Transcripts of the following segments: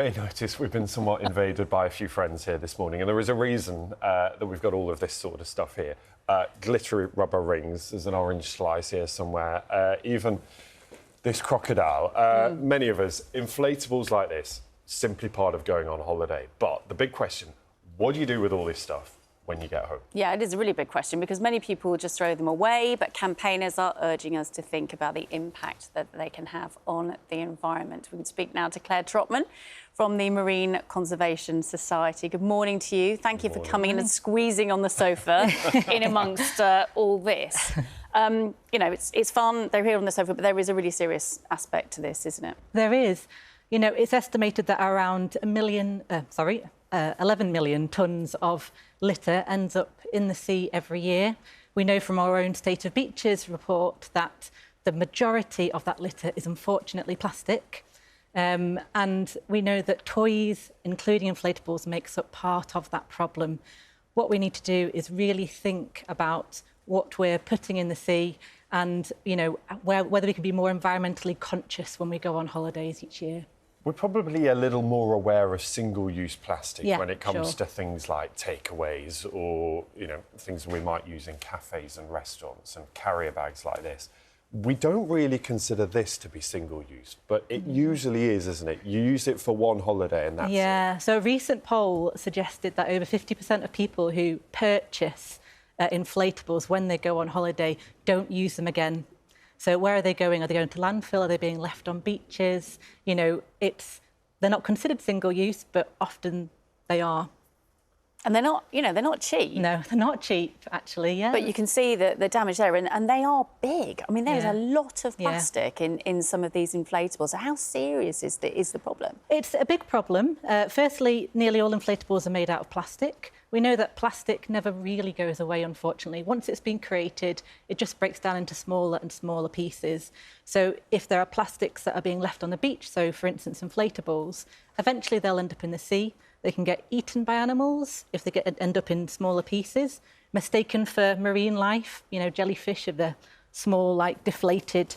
I notice we've been somewhat invaded by a few friends here this morning, and there is a reason that we've got all of this sort of stuff here. Glittery rubber rings, there's an orange slice here somewhere, even this crocodile. Many of us, inflatables like this, simply part of going on holiday. But the big question, what do you do with all this stuff when you get home? Yeah, it is a really big question because many people just throw them away, but campaigners are urging us to think about the impact that they can have on the environment. We can speak now to Clare Trotman from the Marine Conservation Society. Good morning to you. Thank you for coming in and squeezing on the sofa in amongst all this. You know, it's fun, they're here on the sofa, but there is a really serious aspect to this, isn't it? There is. You know, it's estimated that around 11 million tonnes of litter ends up in the sea every year. We know from our own State of Beaches report that the majority of that litter is unfortunately plastic. And we know that toys, including inflatables, makes up part of that problem. What we need to do is really think about what we're putting in the sea and, you know, whether we can be more environmentally conscious when we go on holidays each year. We're probably a little more aware of single-use plastic when it comes to things like takeaways or, you know, things we might use in cafes and restaurants and carrier bags like this. We don't really consider this to be single-use, but it usually is, isn't it? You use it for one holiday and that's it. So a recent poll suggested that over 50% of people who purchase inflatables when they go on holiday don't use them again. So where are they going? Are they going to landfill? Are they being left on beaches? You know, they're not considered single-use, but often they are. And they're not, you know, they're not cheap. No, they're not cheap, actually, yeah. But you can see the damage there, and they are big. I mean, there is a lot of plastic in some of these inflatables. So how serious is the problem? It's a big problem. Firstly, nearly all inflatables are made out of plastic. We know that plastic never really goes away, unfortunately. Once it's been created, it just breaks down into smaller and smaller pieces. So if there are plastics that are being left on the beach, so, for instance, inflatables, eventually they'll end up in the sea. They can get eaten by animals if they end up in smaller pieces, mistaken for marine life, you know, jellyfish of the small, like, deflated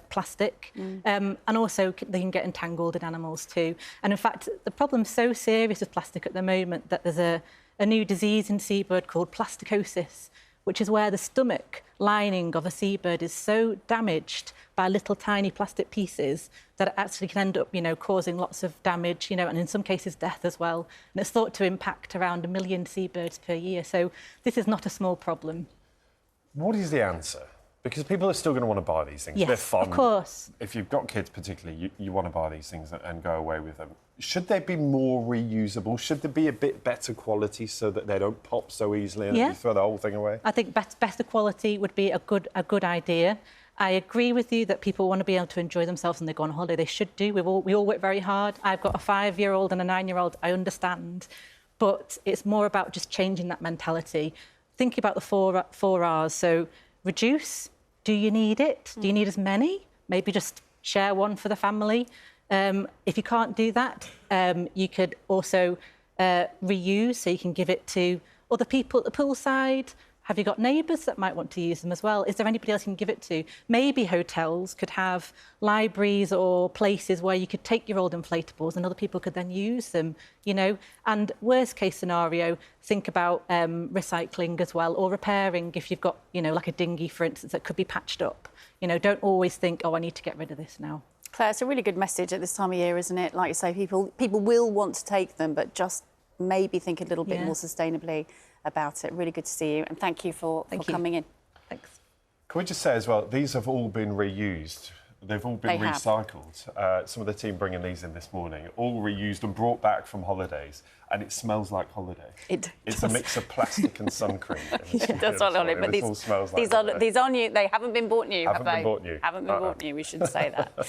plastic. And also they can get entangled in animals too. And in fact, the problem's so serious with plastic at the moment that there's a new disease in seabird called plasticosis, which is where the stomach lining of a seabird is so damaged by little tiny plastic pieces that it actually can end up, you know, causing lots of damage, you know, and in some cases death as well. And it's thought to impact around 1 million seabirds per year. So this is not a small problem. What is the answer? Because people are still going to want to buy these things. Yes, they're fun. Of course. If you've got kids particularly, you want to buy these things and go away with them. Should they be more reusable? Should they be a bit better quality so that they don't pop so easily and you throw the whole thing away? I think better quality would be a good idea. I agree with you that people want to be able to enjoy themselves when they go on holiday. They should do. We all work very hard. I've got a 5-year-old and a 9-year-old. I understand. But it's more about just changing that mentality. Thinking about the four R's. So reduce. Do you need it? Do you need as many? Maybe just share one for the family. If you can't do that, you could also reuse, so you can give it to other people at the poolside. Have you got neighbours that might want to use them as well? Is there anybody else you can give it to? Maybe hotels could have libraries or places where you could take your old inflatables and other people could then use them, you know. And worst case scenario, think about recycling as well, or repairing if you've got, you know, like a dinghy, for instance, that could be patched up. You know, don't always think, oh, I need to get rid of this now. Claire, it's a really good message at this time of year, isn't it? Like you say, people will want to take them, but just maybe think a little bit more sustainably about it. Really good to see you, and thank you for coming in. Thanks. Can we just say as well, these have all been reused. They've all been recycled. Some of the team bringing these in this morning, all reused and brought back from holidays, and it smells like holiday. It's a mix of plastic and sun cream. That's all on it, but these are new. They haven't been bought new, have they? Haven't been bought new. Haven't been bought new. We should say that.